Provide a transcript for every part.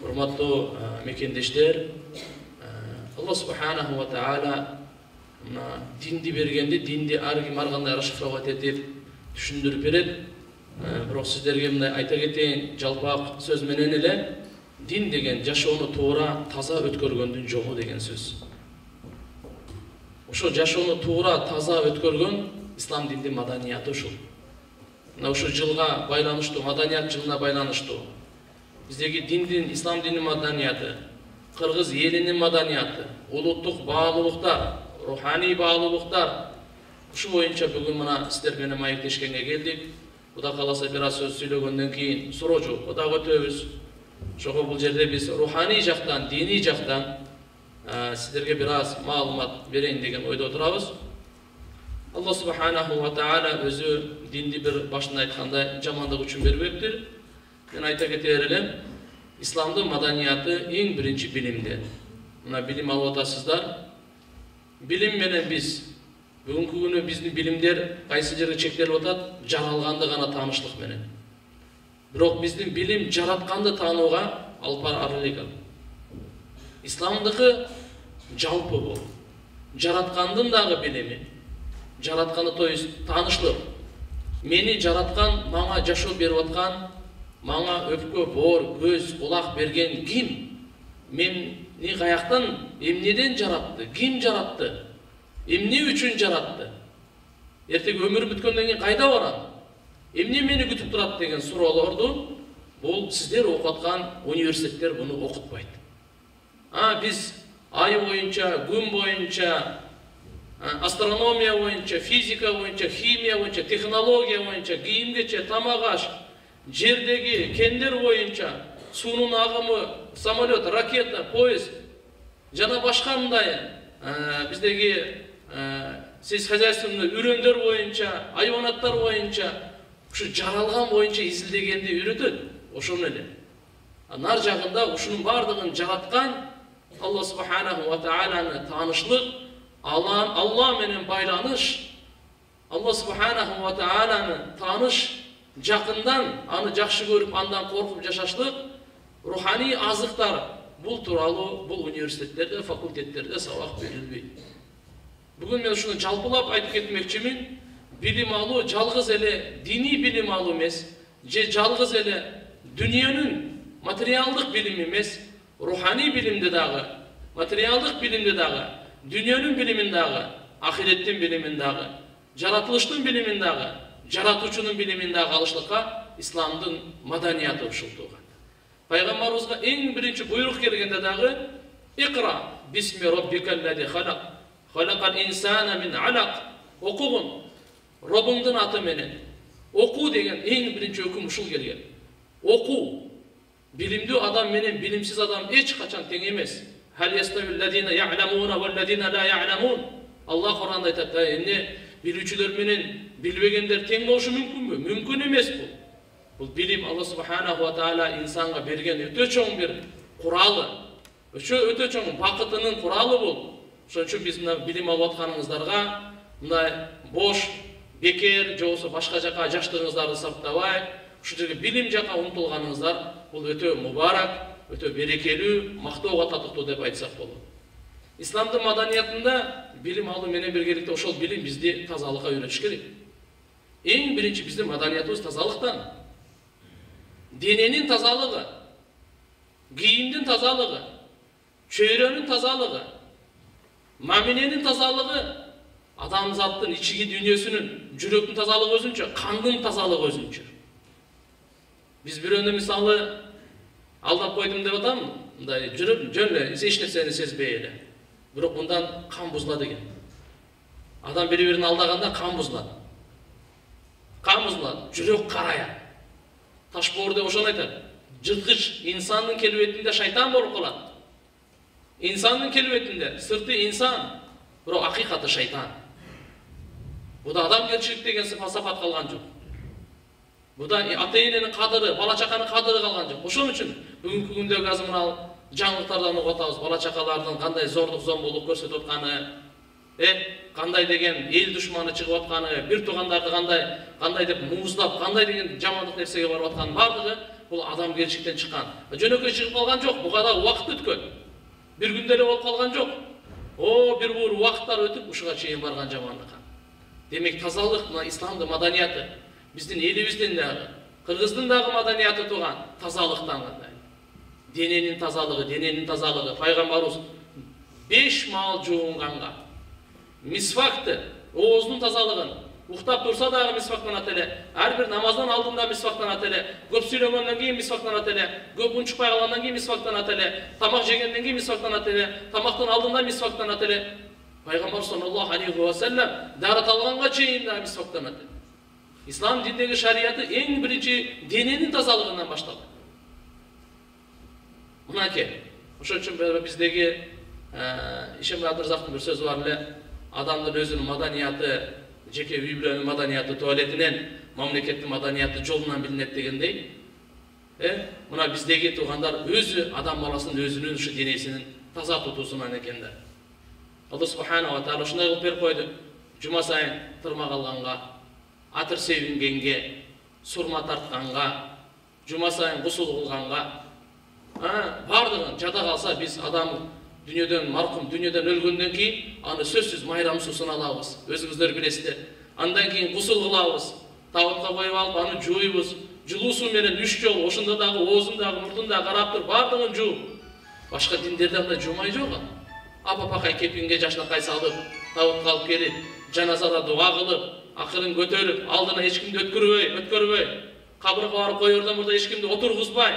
Урматтуу мекендештер, Алла субханаху ва таала динди бергенде, динди ар ким ар кандай расшифровать этип түшүндүрүп берет. Бирок сиздерге мындай айта кетейин, жалпак сөз менен эле дин деген жашоону туура, таза өткөргөндүн жолу деген сөз. Ошо жашоону туура, таза өткөргөн ислам диндин маданияты ушул. Мына ушу жылга байланыштуу, маданият жылына байланыштуу биздеги диндин, ислам динин маданияты, кыргыз элинин маданияты, улуттук баалуулуктар, руханий баалуулуктар, ушу боюнча бүгүн мына сиздер менен маектешкенге келдик. Кудай кааласа бир аз сөз сүйлөгөндөн кийин суроо жоопко дагы өтөбүз. Ошого бул жерде биз руханий жактан, диний жактан сиздерге бир аз маалымат берейин деген ойдо турабыз. Алла субханаху ва таала өзү динди бир башында айткандай жамандык үчүн бербептир. Мен айта кетер элем, исламдын маданияты эң биринчи билимдер. Мына билим алып атасыздар. Билим менен биз бүгүнкү күнү биздин билимдер кайсы жерге чектелип атат? Жаралганды гана таанышлык менен. Бирок биздин билим жаратканды таанууга алып бара элек. Исламдыкы жалпы бул. Жараткандын дагы билими. Жаратканды то есть таанышлык. Мени жараткан, мага жашоо берип аткан, мага өпкө, боор, көз, кулак берген ким? Мени каяктан, эмнеден жаратты? Ким жаратты? Эмне үчүн жаратты? Эртең өмүр бүткөндөн кийин кайда барам? Эмне мени күтүп турат деген суроолорду бул сиздер окуп аткан университеттер буну окутпайт. Биз ай боюнча, күн боюнча, астрономия боюнча, физика боюнча, химия боюнча, технология боюнча, кийимгече, тамак-аш, жердеги кендер боюнча, суунун агымы, самолет, ракета, поезд жана башка мындай биздеги сельскохозяйственный үрөндөр боюнча, айванаттар боюнча, ушу жаралган боюнча изилдегенди үйрөтөт. Ошону эле. Нар жагында ушунун бардыгын жараткан Алла субханаху ва тааланы таанышлык, Алла менен байланыш, Алла субханаху ва тааланы тааныш, жакындан аны жакшы көрүп, андан коркуп жашашлык, руханий азыктар бул тууралуу бул университеттерде, факультеттерде сабак берилбейт. Бүгүн мен ушуну жалпылап айтып кетмекчимин. Билим алуу жалгыз эле диний билим алуу эмес, же жалгыз эле дүнүйөнүн материалдык билими эмес, руханий билимде дагы, материалдык билимде дагы, дүнүйөнүн билимин дагы, ахиреттин билимин дагы, жаратылыштын билимин дагы, жаратуучунун билимин дагы алышлыкка исламдын маданияты ушултууган. Пайгамбарыбызга эң биринчи буйрук келгенде дагы «Икра бисми роббикаллази халак, халакал инсана мин алак». Окугун Робуңдун аты менен. Оку деген эң биринчи өкүм ушул келген. Оку. Билимдүү адам менен билимсиз адам эч качан тең эмес. Хал яставиллазина я'ламуна валлазина ла я'ламун. Алла Кур'анда айтат, эмне билүүчүлөр менен билбегендер тең болушу мүмкүнбү? Мүмкүн эмес бул. Бул билим Алла субханаху ва таала инсанга берген өтө чоң бир куралы. Өтө чоң бакытынын куралы бул. Ошон үчүн биз мына билим алып атканыңыздарга мындай бош, бекер, же болбосо башка жака жаштыгыңыздарды сактабай, ушу жерге билим жака умтулганыңыздар бул өтө мубарак, өтө берекелүү, мактоого татыктуу деп айтсак болот. Исламдын маданиятында билим алуу менен биргеликте ошол билим бизди тазалыкка үйрөтүш керек. Эң биринчи биздин маданиятыбыз тазалыктан. Дененин тазалыгы, кийимдин тазалыгы, чөйрөнүн тазалыгы, маминенин тазалыгы, адамзаттын ички дүйнөсүнүн, жүрөктүн тазалыгы өзүнчө, кандын тазалыгы өзүнчө. Биз бирөөнү мисалы алдап койдум деп атам, мындай жүрүп жөн эле эч нерсени сезбей эле. Бирок мындан кан бузулат экен. Адам бири-бирин алдаганда кан бузулат. Кан бузулат, жүрөк караят. Ташбоор деп ошону айтат. Жырткыч инсандын келбетинде шайтан болуп калат. Инсандын келбетинде сырты инсан, бирок акыйкаты шайтан. Буда адамгерчилик деген сапат калган жок. Буда ата-эненин кадыры, бала-чаканын кадыры калган жок. Ошон үчүн бүгүнкү күндө азыр мына жаңылыктардан угуп атабыз, бала-чакалардын кандай зордук зомбулук көрсөтүп атканы, кандай деген эл душманы чыгып атканы, бир туугандарды кандай деп мууздап, кандай деген жамандык нерсеге барып аткан бардыгы бул адамгерчиликтен чыккан. Жөнөкөй чыгып калган жок, буга да убакыт өткөн. Бир күндө эле болуп калган жок. Бир буур убакыттар өтүп ушуга чейин барган жамандыкка. Демек тазалык мына исламдын маданияты, биздин элибиздин дагы, кыргыздын дагы маданияты тууган тазалыктан кандай. Дененин тазалыгы, пайгамбарыбыз 5 маал жуунганга, мисвакты, ооздун тазалыгын, уктап турса дагы мисвактанат эле, ар бир намаздан алдында мисвактанат эле, көп сүйлөгөндөн кийин мисвактанат эле, көп унчукпай калгандан кийин мисвактанат эле, тамак жегенден кийин мисвактанат эле, тамактын алдында мисвактанат эле. Пайгамбар саллаллаху алейхи ва саллям дарат алганга чейин да мисвактанат эле. Ислам диндеги шарияты эң биринчи дененин тазалыгынан башталат. Мынакей, ошон үчүн биздеги Ишембай Абдыразактын бир сөзү бар эле, адамдын өзүнүн маданияты, жеке үй бүлөнүн маданияты туалетинен, мамлекеттин маданияты жолунан билинет дегендей. Мына биздеги туугандар өзү адам баласынын өзүнүн ушу денесинин таза тутуусунан экендер. Алла субханаху ва тааля ушундай кылып берип койду. Жума сайын тырмак алганга, атыр себингенге, сурма тартканга, жума сайын гусул кылганга, бардыгын жада калса биз адам дүнүйөдөн маркум дүнүйөдөн өлгөндөн кийин аны сөзсүз майрам суусун алабыз. Өзүңүздөр билесиздер. Андан кийин гусул кылабыз. Табытка коюп алып аны жууйбуз. Жылуу суу менен 3 жолу ошондо дагы оозун дагы мурдун дагы карап туруп бардыгын жууп. Башка диндерде андай жуумай жок. Апа-пакай кепинге жашнакай салып, табытка алып келип, жаназада дуа кылып, акырын көтөрүп, алдына эч кимди өткөрбөй, кабырга барып коердон мурда эч кимди отургузбай.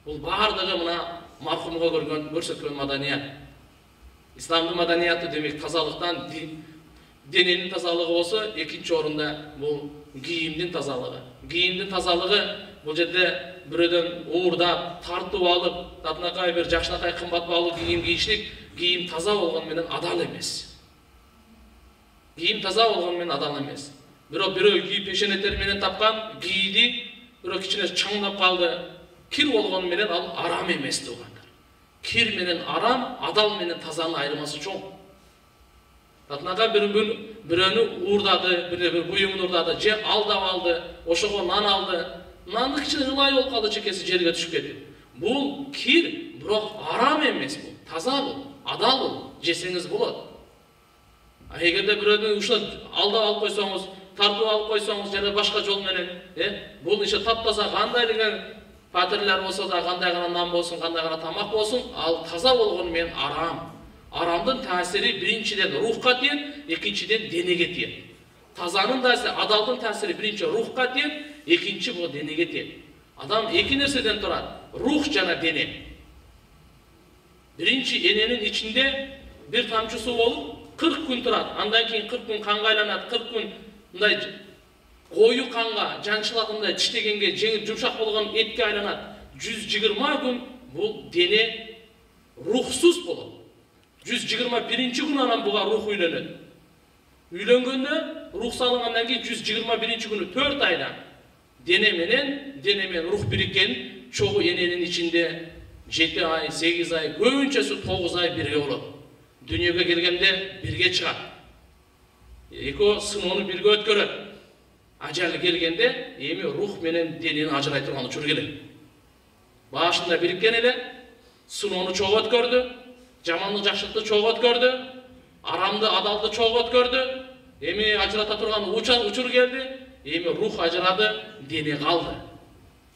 Бул бардыгы мына мархумга көрсөткөн маданият. Исламдын маданияты демек тазалыктан дененин тазалыгы болсо, экинчи орунда бул кийимдин тазалыгы. Кийимдин тазалыгы бул жерде бирөөдөн уурдап, тартып алып, татынакай бир жакшынакай кымбат баалуу кийим кийишлик, кийим таза болгону менен адал эмес. Кийим таза болгону менен адал эмес. Бирөө кийип пешенетери менен тапкан, кийди, бирөө кичине чаңдап калды. Кир болгону менен ал арам эмес туугандар. Кир менен арам, адал менен тазанын айырмасы чоң. Татынакай бирөөнү уурдады, бир буюмун уурдады, же алдап алды, ошого нан алды. Нанды кичине ылай болуп калды, чекеси жерге түшүп кетти. Бул кир, бирок арам эмес бул. Таза бул, адал бул, жесеңиз болот. Эгерде бирөөнү ушул алдап алып койсоңуз, тартып алып койсоңуз, жана башка жол менен, бул ише таптаза кандай деген патерлер болсо да, кандай гана нан болсун, кандай гана тамак болсун, ал таза болгону менен арам. Арамдын таасири биринчиден рухка тиет, экинчиден денеге тиет. Тазанын таасири, адалдын таасири биринчи рухка тиет, экинчи бул денеге тиет. Адам эки нерседен турат, рух жана дене. Биринчи эненин ичинде бир тамчы суу болуп 40 күн турат. Андан кийин 40 күн канга айланат, 40 күн мындай кою канга, жанчылагындай тиштегенге, жеңил жумшак болгон этке айланат. 120 күн бул дене рухсуз болот. 121 күн анан буга рух үйлөнөт. Үйлөнгөндө рух салынгандан кийин 121 күнү 4 айда дене менен рух бириккен чогуу эненин ичинде 7 ай, 8 ай, көбүнчөсү 9 ай бирге болот. Дүйнөгө келгенде бирге чыгат. Экөө сыноону бирге өткөрөт. Ажалы келгенде эми рух менен денени ажырай турган учур келет. Башында бириккен эле, сыноону чогуу өткөрдү, жамандык жакшылыкты чогуу өткөрдү, арамды адалды чогуу өткөрдү. Эми ажырата турган учур келди, эми рух ажырады, дене калды.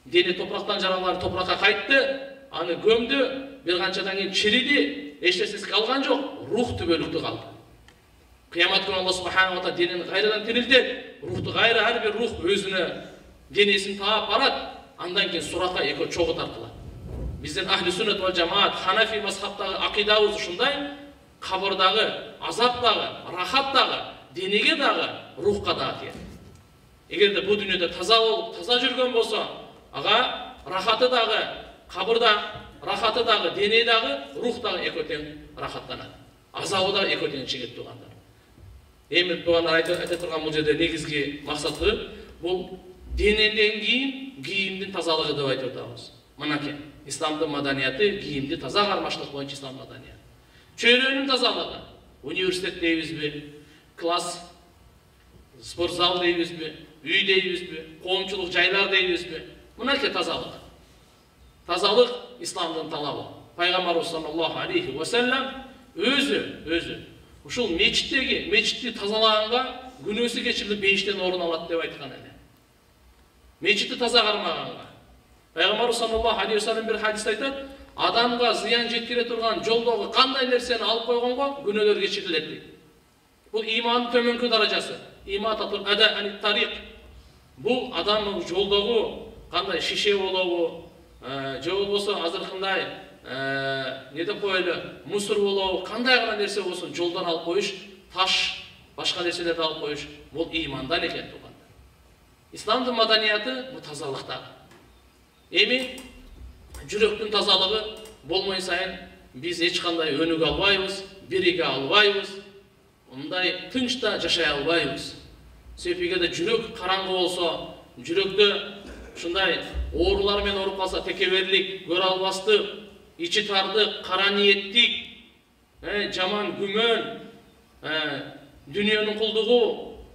Дене топурактан жаралган топуракка кайтты, аны көмдү, бир канчадан кийин чириди, эч нерсеси калган жок, рух түбөлүктүү калды. Кыямат күнү Алла субханаху ва тааля денени кайрадан тирилтет, рухту кайра ар бир рух өзүнө денесин таап барат, андан кийин суракка экөө чогуу тартылат. Биздин ахли сүннат ва жамаат ханафи мазхабтагы акыйдабыз ушундай, кабырдагы азап дагы, рахат дагы, денеге дагы, рухка дагы тиет. Эгерде бул дүйнөдө таза болуп, таза жүргөн болсо, ага рахаты дагы, кабырда рахаты дагы, дене дагы, рух дагы экөө тең рахаттанат. Азабы дагы экөө тең чегет туугандар. Эми туугандар айта турган бул жерде негизги максаты бул денеден кийин кийимдин тазалыгы деп айтып атабыз. Мынакей, исламдын маданияты кийимди таза кармашлык боюнча ислам маданияты. Чөйрөнүн тазалыгы, университет дейбизби, класс, спорт зал дейбизби, үй дейбизби, коомчулук жайлар дейбизби? Мынакей тазалык. Тазалык исламдын талабы. Пайгамбарыбыз саллаллаху алейхи ва саллям өзү ушул мечитти тазалаганга күнөөсү кечирилип бейиштен орун алат деп айткан эле. Мечитти таза кармаганга. Пайгамбарыбыз саллаллаху алейхи ва саллям бир хадисте айтат, адамга зыян жеткире турган жолдогу кандай нерсени алып койгонго күнөөлөр кечирилет дейт. Бул имандын төмөнкү даражасы. Имататул ада ани тарик. Бул адамдын жолдогу кандай шише болобу, же болбосо азыркындай не деп коелу, мусор болобу, кандай гана нерсе болсун жолдон алып коюш, таш, башка нерселерди алып коюш, бул имандан экен туугандар. Исламдын маданияты бул тазалыкта. Эми жүрөктүн тазалыгы болмой сайын биз эч кандай өнүгө албайбыз, бириге албайбыз, мындай тынчта жашай албайбыз. Себеби эгерде жүрөк караңгы болсо, жүрөктө ушундай оорулар менен ооруп калса, текеберлик, көрө албастык, ичи тардык, кара ниеттик, жаман күмөн, дүнүйөнүн кулдугу,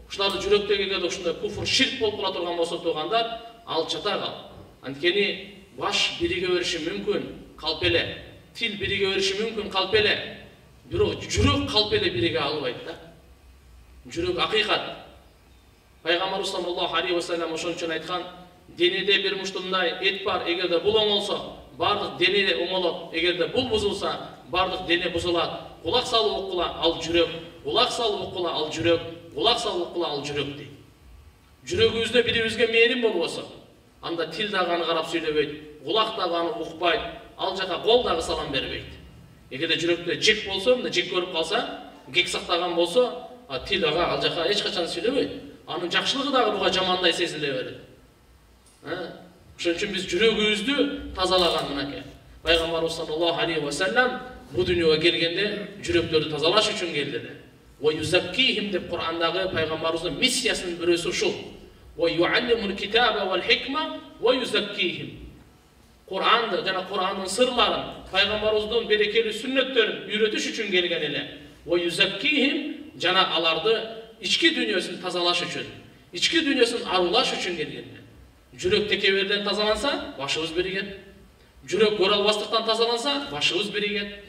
ушуларды жүрөктөгү эгерде ушундай куфр, ширк болуп кала турган болсо туугандар, ал чата кал. Анткени баш бириге бериши мүмкүн, калп эле, тил бириге бериши мүмкүн, калп эле. Бирок жүрөк калп эле бириге албайт да. Жүрөк акыйкат. Пайгамбарыбыз саллаллаху алейхи ва саллям ошон үчүн айткан, денеде бир муштундай эт бар, эгерде бул оңолсо, бардык дене оңолот, эгерде бул бузулса, бардык дене бузулат. Кулак салып окула, ал жүрөк, кулак салып окула, ал жүрөк, кулак салып окула, ал жүрөк дейт. Жүрөгүбүздө бирибизге мээрим болбосо, анда тил дагы аны карап сүйлөбөйт, кулак дагы аны укпайт, ал жака кол дагы салам бербейт. Эгерде жүрөктө жек болсо, мына жек көрүп калса, кек сактаган болсо, тил дагы ал жака эч качан сүйлөбөйт. Анын жакшылыгы дагы буга жамандай сезиле берет. Ошон үчүн биз жүрөгүбүздү тазалаган мынакей. Пайгамбарыбыз саллаллаху алейхи ва саллям бу дүйнөгө келгенде жүрөктөрдү тазалаш үчүн келди. Ва юзаккихим деп Кур'андагы пайгамбарыбыздын миссиясынын бирөөсү ушул. Ва юаллимул китаба вал хикма ва юзаккихим. Кур'анды жана Кур'андын сырларын, пайгамбарыбыздын берекелүү сүннөттөрүн үйрөтүш үчүн келген эле. Ва юзаккихим жана аларды ички дүйнөсүн тазалаш үчүн, ички дүйнөсүн арулаш үчүн келген. Жүрөк текеберден тазаланса, башыбыз биригет. Жүрөк көрө албастыктан тазаланса, башыбыз биригет.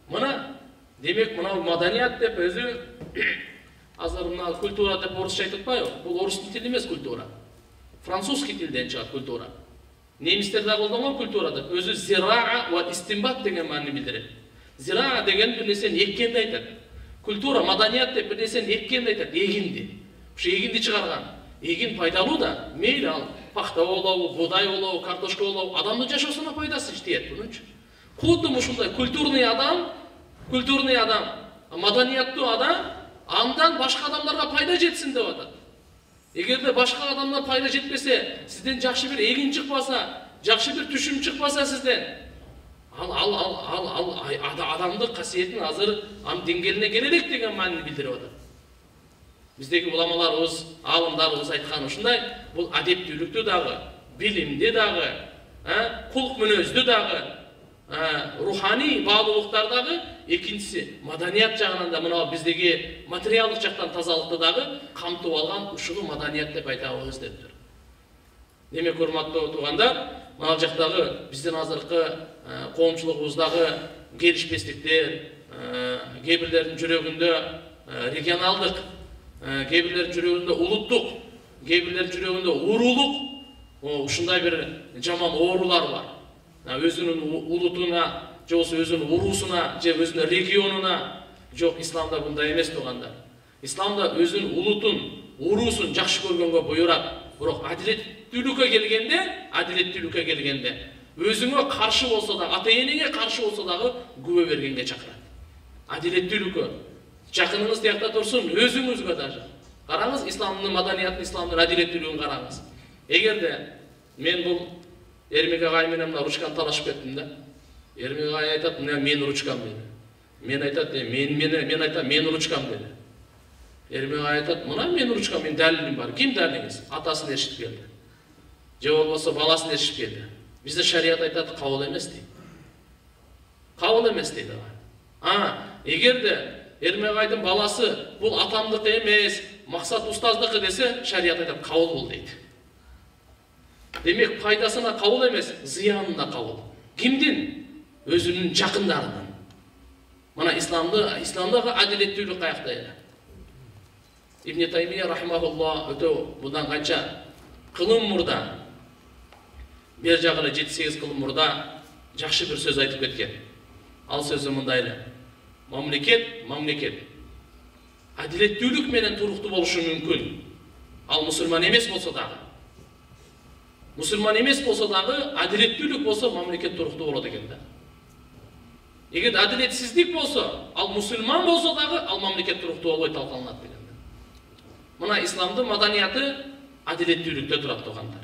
Мына, демек мына маданият деп өзү азыр мына культура деп орусча айтып атпайбы? Бул орустун тили эмес культура. Французский тилден чыгат культура. Немистер да колдонгон культура деп өзү зираа ва истимбат деген маани билдирет. Зираа деген бир нерсени эккенди айтат. Культура, маданият деп бир нерсени эккенди айтат, эгинди. Ушу эгинди чыгарган. Эгин пайдалуу да, мейли ал пахта болобу, будай болобу, картошка болобу, адамдын жашоосуна пайдасы тиет бунунчу. Кудду ушундай культурный адам, маданияттуу адам, андан башка адамдарга пайда жетсин деп атат. Эгерде башка адамдар пайда жетпесе, сизден жакшы бир эгин чыкпаса, жакшы бир түшүм чыкпаса сизден, ал адамдык касиетин азыр ан деңгээлине келе элек деген маанини билдирип атат. Биздеги уламаларыбыз, алымдарыбыз айткан ушундай, бул адептүүлүктү дагы, билимди дагы, кулк мүнөздү дагы, руханий баалуулуктар дагы, экинчиси маданият жагынан да мына биздеги материалдык жактан тазалыкты дагы камтып алган ушуну маданият деп айтабыз дептир. Демек, урматтуу туугандар, мына жактагы биздин азыркы коомчулугубуздагы келишпестиктер, кээ бирлердин жүрөгүндө регионалдык, кээ бирлердин жүрөгүндө улуттук, кээ бирлердин жүрөгүндө уруулук, ушундай бир жаман оорулар бар. Өзүнүн улутуна, же болбосо өзүнүн уруусуна, же өзүнүн регионуна, жок, исламда мындай эмес туугандар. Исламда өзүнүн улутун, уруусун жакшы көргөнгө буйрат. Бирок адилеттүүлүккө келгенде, өзүңө каршы болсо да, ата-энеңе каршы болсо дагы күбө бергенге чакырат. Адилеттүүлүккө. Жакыныңыз тиякта турсун, өзүңүзгө дажы. Караңыз, исламдын маданиятын, исламдын адилеттүүлүгүн караңыз. Эгерде мен бул Эрмек агай менен мына ручканы талашып кеттим да. Эрмек агай айтат, мына менин ручкам деди. Мен айтат, мен айтам, менин ручкам деди. Эрмек агай айтат, мына менин ручкам, менин далилим бар. Ким далилиңиз? Атасын ээрчитип келди. Же болбосо баласын ээрчитип келди. Бизде шарият айтат, кабыл эмес дейт. Кабыл эмес дейт. Эгерде Эрмегайдын баласы бул атамдыкы эмес, максат устаздыкы десе, шарият айтат кабыл бол дейт. Демек пайдасына кабыл эмес, зыянына кабыл. Кимдин? Өзүнүн жакындарынын. Мына исламдагы адилеттүүлүк каякта эле. Ибн Таймия рахимахуллах өтө мындан канча кылым мурда, бер жагына 7-8 кылым мурда жакшы бир сөз айтып кеткен. Ал сөзү мындай эле. Мамлекет адилеттүүлүк менен туруктуу болушу мүмкүн. Ал мусулман эмес болсо дагы. Мусулман эмес болсо дагы адилеттүүлүк болсо мамлекет туруктуу болот экен да. Эгер адилетсиздик болсо, ал мусулман болсо дагы ал мамлекет туруктуу болбой талкаланат деген. Мына исламдын маданияты адилеттүүлүктө турат тугандар.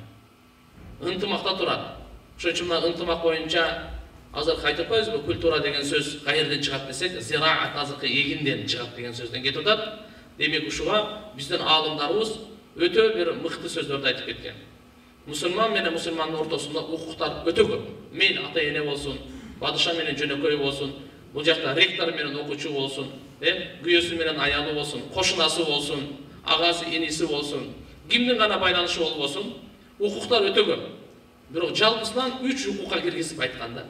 Ынтымакта турат. Ошон үчүн мына ынтымак боюнча азыр кайтып коебузбу, культура деген сөз кайерден чыгат десек, зираат азыркы эгинден чыгат деген сөздөн кетип атат. Демек ушуга биздин аалымдарыбыз өтө бир мыкты сөздөрдү айтып кеткен. Мусулман менен мусулмандын ортосунда укуктар өтө көп. Мейли ата эне болсун, падыша менен жөнөкөй болсун, бул жакта ректор менен окуучу болсун, күйөөсү менен аялы болсун, кошунасы болсун, агасы иниси болсун, кимдин гана байланышы болбосун, укуктар өтө көп. Бирок жалпысынан 3 укукка киргизип айтканда.